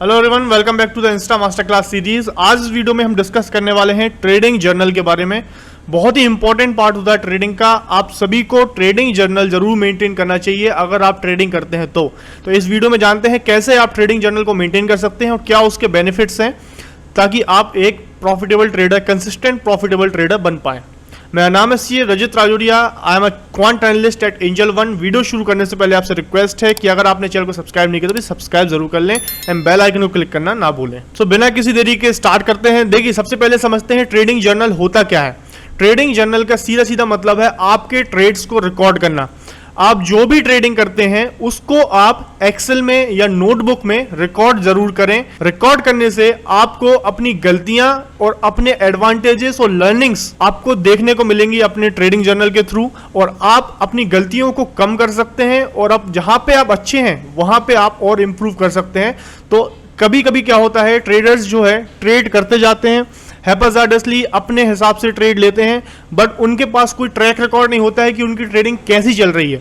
Hello everyone, welcome back to the insta master class series. आज इस video में हम डिस्कस करने वाले हैं ट्रेडिंग जर्नल के बारे में। बहुत ही इंपॉर्टेंट पार्ट होता है ट्रेडिंग का। आप सभी को ट्रेडिंग जर्नल जरूर मेंटेन करना चाहिए अगर आप ट्रेडिंग करते हैं तो इस वीडियो में जानते हैं कैसे आप ट्रेडिंग जर्नल को मेंटेन कर सकते हैं और क्या उसके बेनिफिट्स हैं ताकि आप एक profitable trader, consistent profitable trader बन पाए। मेरा नाम है C Rajat Rajauria. I am a quant analyst at Angel One. Video शुरू करने से पहले आपसे रिक्वेस्ट है कि अगर आपने चैनल को सब्सक्राइब नहीं किया तो भी सब्सक्राइब जरूर कर लें एंड बेल आइकन को क्लिक करना ना भूलें। बिना किसी देरी के स्टार्ट करते हैं। देखिए, सबसे पहले समझते हैं ट्रेडिंग जर्नल होता क्या है। ट्रेडिंग जर्नल का सीधा सीधा मतलब है आपके ट्रेड्स को रिकॉर्ड करना। आप जो भी ट्रेडिंग करते हैं उसको आप एक्सेल में या नोटबुक में रिकॉर्ड जरूर करें। रिकॉर्ड करने से आपको अपनी गलतियां और अपने एडवांटेजेस और लर्निंग्स आपको देखने को मिलेंगी अपने ट्रेडिंग जर्नल के थ्रू, और आप अपनी गलतियों को कम कर सकते हैं और अब जहां पे आप अच्छे हैं वहां पे आप और इंप्रूव कर सकते हैं। तो कभी कभी क्या होता है, ट्रेडर्स जो है ट्रेड करते जाते हैं, हैप्पीजार्डसली अपने हिसाब से ट्रेड लेते हैं, बट उनके पास कोई ट्रैक रिकॉर्ड नहीं होता है कि उनकी ट्रेडिंग कैसी चल रही है,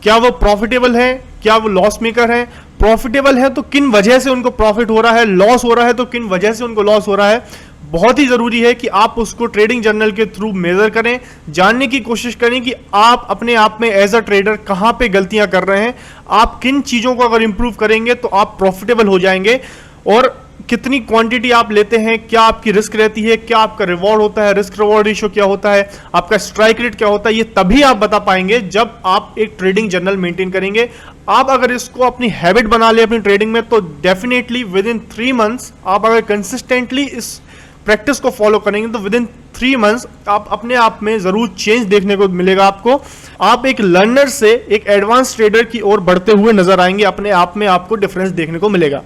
क्या वो प्रॉफिटेबल है, क्या वो लॉस मेकर है। प्रॉफिटेबल है तो किन वजह से उनको प्रॉफिट हो रहा है, लॉस हो रहा है तो किन वजह से उनको लॉस हो रहा है। बहुत ही जरूरी है कि आप उसको ट्रेडिंग जर्नल के थ्रू मेजर करें, जानने की कोशिश करें कि आप अपने आप में एज अ ट्रेडर कहां पे गलतियां कर रहे हैं, आप किन चीजों को अगर इंप्रूव करेंगे तो आप प्रॉफिटेबल हो जाएंगे, और कितनी क्वांटिटी आप लेते हैं, क्या आपकी रिस्क रहती है, क्या आपका रिवॉर्ड होता है, रिस्क रिवॉर्ड रेशियो क्या होता है, आपका स्ट्राइक रेट क्या होता है, ये तभी आप बता पाएंगे जब आप एक ट्रेडिंग जर्नल मेंटेन करेंगे। आप अगर इसको अपनी हैबिट बना ले अपनी ट्रेडिंग में तो डेफिनेटली विद इन 3 मंथ्स आप अगर कंसिस्टेंटली इस प्रैक्टिस को फॉलो करेंगे तो विद इन 3 मंथ्स आप अपने आप में जरूर चेंज देखने को मिलेगा आपको। आप एक लर्नर से एक एडवांस ट्रेडर की ओर बढ़ते हुए नजर आएंगे, अपने आप में आपको डिफरेंस देखने को मिलेगा।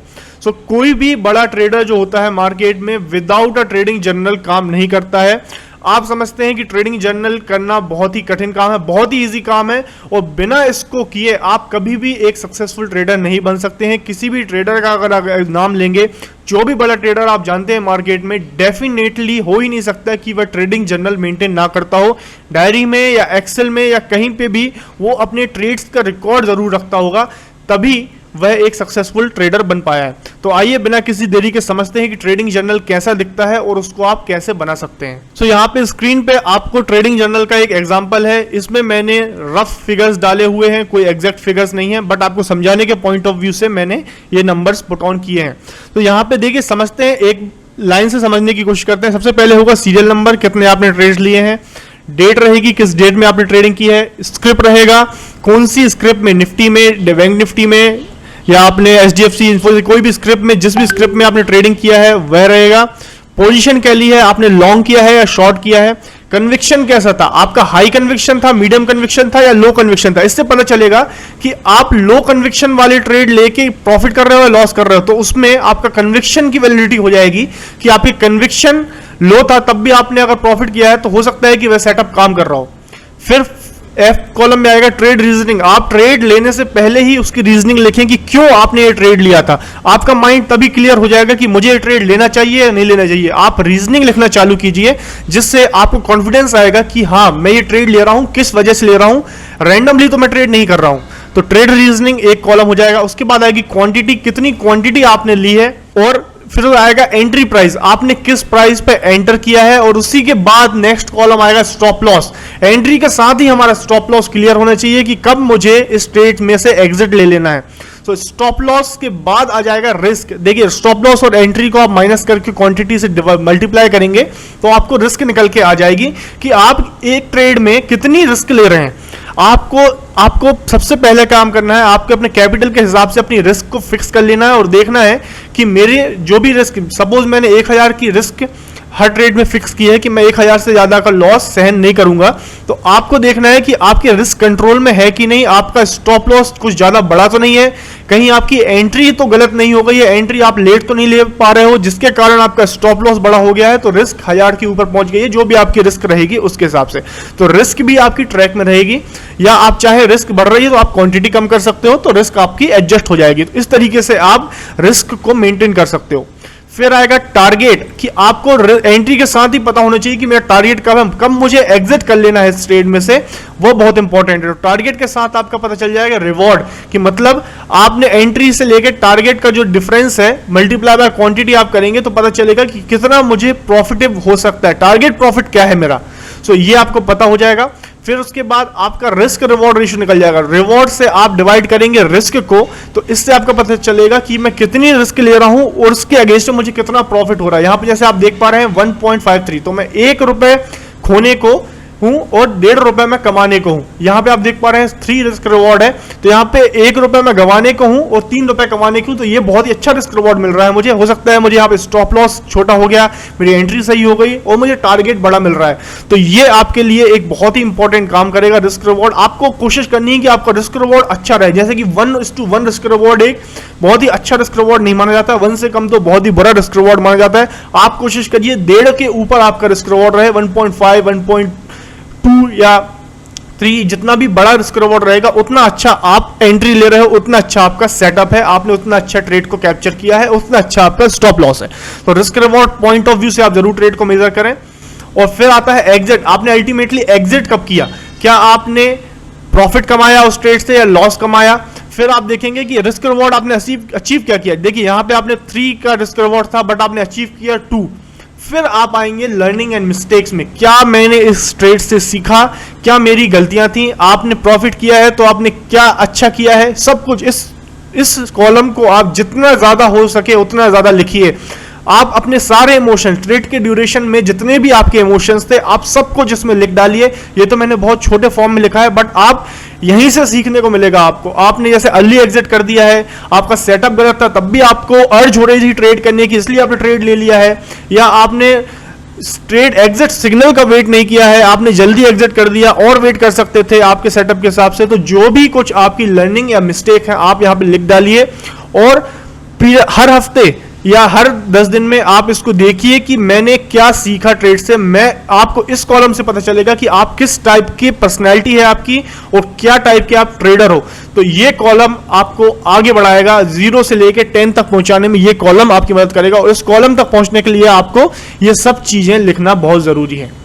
कोई भी बड़ा ट्रेडर जो होता है मार्केट में विदाउट अ ट्रेडिंग जर्नल काम नहीं करता है। आप समझते हैं कि ट्रेडिंग जर्नल करना बहुत ही कठिन काम है, बहुत ही इजी काम है, और बिना इसको किए आप कभी भी एक सक्सेसफुल ट्रेडर नहीं बन सकते हैं। किसी भी ट्रेडर का अगर नाम लेंगे, जो भी बड़ा ट्रेडर आप जानते हैं मार्केट में, डेफिनेटली हो ही नहीं सकता कि वह ट्रेडिंग जर्नल मेंटेन ना करता हो। डायरी में या एक्सेल में या कहीं पे भी वो अपने ट्रेड्स का रिकॉर्ड जरूर रखता होगा, तभी वह एक सक्सेसफुल ट्रेडर बन पाया है। तो आइए बिना किसी देरी के समझते हैं कि ट्रेडिंग जर्नल कैसा दिखता है और उसको आप कैसे बना सकते हैं। यहाँ पे स्क्रीन पे आपको ट्रेडिंग जर्नल का एक एग्जांपल है। इसमें मैंने रफ फिगर्स डाले हुए हैं, कोई एग्जैक्ट फिगर्स नहीं है, बट आपको समझाने के पॉइंट ऑफ व्यू से मैंने ये नंबर्स पुट ऑन किए हैं। तो यहाँ पे देखिए, समझते हैं, एक लाइन से समझने की कोशिश करते हैं। सबसे पहले होगा सीरियल नंबर, कितने आपने ट्रेड लिए हैं, डेट रहेगी, किस डेट में आपने ट्रेडिंग की है, स्क्रिप्ट रहेगा, कौन सी स्क्रिप्ट में, निफ्टी में, बैंक निफ्टी में, या आपने एचडीएफसी इन्फो, कोई भी स्क्रिप्ट में, जिस भी स्क्रिप्ट में आपने ट्रेडिंग किया है वह रहेगा। पोजीशन क्या ली है, आपने लॉन्ग किया है या शॉर्ट किया है, कन्विक्शन कैसा था, आपका हाई कन्विक्शन था, मीडियम कन्विक्शन था या लो कन्विक्शन था। इससे पता चलेगा कि आप लो कन्विक्शन वाले ट्रेड लेके प्रॉफिट कर रहे हो या लॉस कर रहे हो, तो उसमें आपका कन्विक्शन की वैलिडिटी हो जाएगी कि आपकी कन्विक्शन लो था तब भी आपने अगर प्रॉफिट किया है तो हो सकता है कि वह सेटअप काम कर रहा हो। फिर एफ कॉलम में आएगा ट्रेड रीजनिंग। आप ट्रेड लेने से पहले ही उसकी रीजनिंग लिखें कि क्यों आपने ये ट्रेड लिया था। आपका माइंड तभी क्लियर हो जाएगा कि मुझे ये ट्रेड लेना चाहिए या नहीं लेना चाहिए। आप रीजनिंग लिखना चालू कीजिए, जिससे आपको कॉन्फिडेंस आएगा कि हाँ, मैं ये ट्रेड ले रहा हूं, किस वजह से ले रहा हूं, रैंडमली तो मैं ट्रेड नहीं कर रहा हूं। तो ट्रेड रीजनिंग एक कॉलम हो जाएगा। उसके बाद आएगी क्वांटिटी, कितनी क्वांटिटी आपने ली है, और फिर आएगा एंट्री प्राइस, आपने किस प्राइस पे एंटर किया है, और उसी के बाद नेक्स्ट कॉलम आएगा स्टॉप लॉस। एंट्री के साथ ही हमारा स्टॉप लॉस क्लियर होना चाहिए कि कब मुझे इस ट्रेड में से एग्जिट ले लेना है। तो स्टॉप लॉस के बाद आ जाएगा रिस्क। देखिए, स्टॉप लॉस और एंट्री को आप माइनस करके क्वांटिटी से मल्टीप्लाई करेंगे तो आपको रिस्क निकल के आ जाएगी कि आप एक ट्रेड में कितनी रिस्क ले रहे हैं। आपको सबसे पहले काम करना है, आपके अपने कैपिटल के हिसाब से अपनी रिस्क को फिक्स कर लेना है और देखना है कि मेरे जो भी रिस्क, सपोज मैंने 1000 की रिस्क हर ट्रेड में फिक्स की है कि मैं 1000 से ज्यादा का लॉस सहन नहीं करूंगा, तो आपको देखना है कि आपके रिस्क कंट्रोल में है कि नहीं, आपका स्टॉप लॉस कुछ ज्यादा बड़ा तो नहीं है, कहीं आपकी एंट्री तो गलत नहीं हो गई है, एंट्री आप लेट तो नहीं ले पा रहे हो जिसके कारण आपका स्टॉप लॉस बड़ा हो गया है, तो रिस्क 1000 के ऊपर पहुंच गई है, जो भी आपकी रिस्क रहेगी उसके हिसाब से। तो रिस्क भी आपकी ट्रैक में रहेगी, या आप चाहे रिस्क बढ़ रही है तो आप क्वांटिटी कम कर सकते हो, तो रिस्क आपकी एडजस्ट हो जाएगी। तो इस तरीके से आप रिस्क को मेंटेन कर सकते हो। फिर आएगा टारगेट, कि आपको एंट्री के साथ ही पता होना चाहिए कि मेरा टारगेट कब है, कब मुझे एग्जिट कर लेना है इस ट्रेड में से, वो बहुत इंपॉर्टेंट है। टारगेट के साथ आपका पता चल जाएगा रिवॉर्ड, कि मतलब आपने एंट्री से लेकर टारगेट का जो डिफरेंस है मल्टीप्लाई बाय क्वांटिटी आप करेंगे तो पता चलेगा कि कितना मुझे प्रॉफिटेबल हो सकता है, टारगेट प्रॉफिट क्या है मेरा। सो ये आपको पता हो जाएगा। फिर उसके बाद आपका रिस्क रिवॉर्ड रेशियो निकल जाएगा, रिवॉर्ड से आप डिवाइड करेंगे रिस्क को, तो इससे आपको पता चलेगा कि मैं कितनी रिस्क ले रहा हूं और उसके अगेंस्ट में मुझे कितना प्रॉफिट हो रहा है। यहां पे जैसे आप देख पा रहे हैं 1.53, तो मैं 1 रुपए खोने को हूं और 1.5 रुपए में कमाने को हूं। यहां पे आप देख पा रहे हैं 3 रिस्क रिवॉर्ड है, तो यहां पे 1 रुपए में गंवाने को हूं और 3 रुपए कमाने को हूं, तो ये बहुत ही अच्छा रिस्क रिवॉर्ड मिल रहा है मुझे। हो सकता है मुझे यहां पे स्टॉप लॉस छोटा हो गया, मेरी एंट्री सही हो गई और मुझे टारगेट बड़ा मिल रहा है। तो ये आपके लिए एक बहुत ही इंपॉर्टेंट काम करेगा रिस्क रिवॉर्ड। आपको कोशिश करनी है कि आपका रिस्क रिवॉर्ड अच्छा रहे, जैसे कि 1:1 रिस्क रिवॉर्ड एक बहुत ही अच्छा रिस्क रिवॉर्ड नहीं माना जाता, 1 से कम तो बहुत ही बुरा रिस्क रिवॉर्ड माना जाता है। आप कोशिश करिए 1.5 के ऊपर आपका रिस्क रिवॉर्ड रहे, 1.5, 1.2 या 3, जितना भी बड़ा रिस्क रिवॉर्ड रहेगा उतना अच्छा आप एंट्री ले रहे हो, उतना अच्छा आपका सेटअप है, आपने उतना अच्छा ट्रेड को कैप्चर किया है, उतना अच्छा आपका स्टॉप लॉस है। तो risk reward point of view से आप जरूर ट्रेड को मेजर करें। और फिर आता है एग्जिट, आपने अल्टीमेटली एग्जिट कब किया, क्या आपने प्रॉफिट कमाया उस ट्रेड से या लॉस कमाया। फिर आप देखेंगे कि रिस्क रिवॉर्ड आपने अचीव क्या किया। देखिए यहां पे आपने 3 का रिस्क रिवॉर्ड था बट आपने अचीव किया 2। फिर आप आएंगे लर्निंग एंड मिस्टेक्स में, क्या मैंने इस ट्रेड से सीखा, क्या मेरी गलतियां थी, आपने प्रॉफिट किया है तो आपने क्या अच्छा किया है, सब कुछ इस कॉलम को आप जितना ज्यादा हो सके उतना ज्यादा लिखिए। आप अपने सारे इमोशन ट्रेड के ड्यूरेशन में जितने भी आपके इमोशंस थे आप सबको जिसमें लिख डालिए। ये तो मैंने बहुत छोटे फॉर्म में लिखा है बट आप यहीं से सीखने को मिलेगा आपको। आपने जैसे अर्ली एग्जिट कर दिया है, आपका सेटअप गलत था तब भी आपको अर्ज हो रही थी ट्रेड करने की इसलिए आपने ट्रेड ले लिया है, या आपने ट्रेड एग्जिट सिग्नल का वेट नहीं किया है, आपने जल्दी एग्जिट कर दिया और वेट कर सकते थे आपके सेटअप के हिसाब से। तो जो भी कुछ आपकी लर्निंग या मिस्टेक है आप यहां पे लिख डालिए और हर हफ्ते या हर 10 दिन में आप इसको देखिए कि मैंने क्या सीखा ट्रेड से। मैं आपको इस कॉलम से पता चलेगा कि आप किस टाइप की पर्सनैलिटी है आपकी और क्या टाइप के आप ट्रेडर हो। तो ये कॉलम आपको आगे बढ़ाएगा, 0 से लेकर 10 तक पहुंचाने में ये कॉलम आपकी मदद करेगा और इस कॉलम तक पहुंचने के लिए आपको ये सब चीजें लिखना बहुत जरूरी है।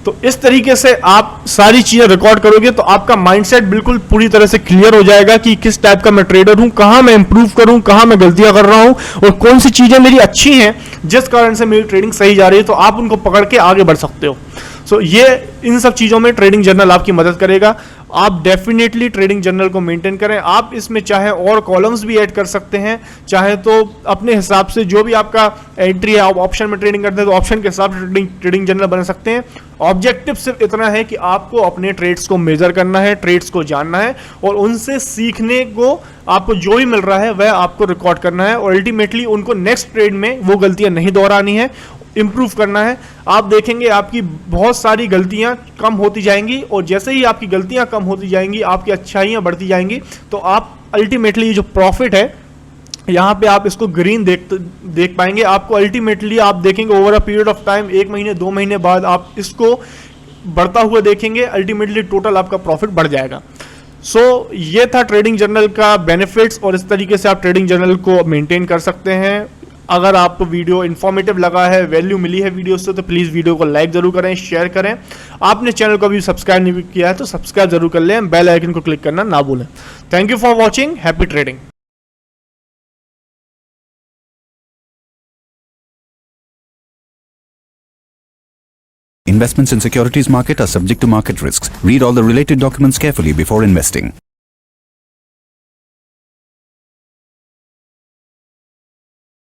तो इस तरीके से आप सारी चीजें रिकॉर्ड करोगे तो आपका माइंडसेट बिल्कुल पूरी तरह से क्लियर हो जाएगा कि किस टाइप का मैं ट्रेडर हूं, कहां मैं इंप्रूव करूं, कहां मैं गलतियां कर रहा हूं और कौन सी चीजें मेरी अच्छी हैं जिस कारण से मेरी ट्रेडिंग सही जा रही है, तो आप उनको पकड़ के आगे बढ़ सकते हो। सो ये इन सब चीजों में ट्रेडिंग जर्नल आपकी मदद करेगा। आप डेफिनेटली ट्रेडिंग जर्नल को मेंटेन करें। आप इसमें चाहे और कॉलम्स भी ऐड कर सकते हैं, चाहे तो अपने हिसाब से जो भी आपका एंट्री है, आप ऑप्शन में ट्रेडिंग करते हैं तो ऑप्शन के हिसाब से ट्रेडिंग जर्नल बना सकते हैं। ऑब्जेक्टिव सिर्फ इतना है कि आपको अपने ट्रेड्स को मेजर करना है, ट्रेड्स को जानना है और उनसे सीखने को आपको जो भी मिल रहा है वह आपको रिकॉर्ड करना है और अल्टीमेटली उनको नेक्स्ट ट्रेड में वो गलतियां नहीं दोहरानी है, इंप्रूव करना है। आप देखेंगे आपकी बहुत सारी गलतियां कम होती जाएंगी और जैसे ही आपकी गलतियां कम होती जाएंगी आपकी अच्छाइयां बढ़ती जाएंगी, तो आप अल्टीमेटली जो प्रॉफिट है यहां पे आप इसको ग्रीन देख पाएंगे। आपको अल्टीमेटली आप देखेंगे over a period of time, 1 महीने 2 महीने बाद आप इसको बढ़ता हुआ देखेंगे, अल्टीमेटली टोटल आपका प्रॉफिट बढ़ जाएगा। सो ये था ट्रेडिंग जर्नल का बेनिफिट्स और इस तरीके से आप ट्रेडिंग जर्नल को मेंटेन कर सकते हैं। अगर आपको वीडियो इन्फॉर्मेटिव लगा है, वैल्यू मिली है वीडियो से, तो प्लीज़ वीडियो को लाइक जरूर करें, शेयर करें। आपने चैनल को अभी सब्सक्राइब नहीं किया है तो सब्सक्राइब जरूर कर लें, बेल आइकन को क्लिक करना ना भूलें। Thank you for watching, happy trading. Investments in securities market are subject to market risks. Read all the related documents carefully before investing.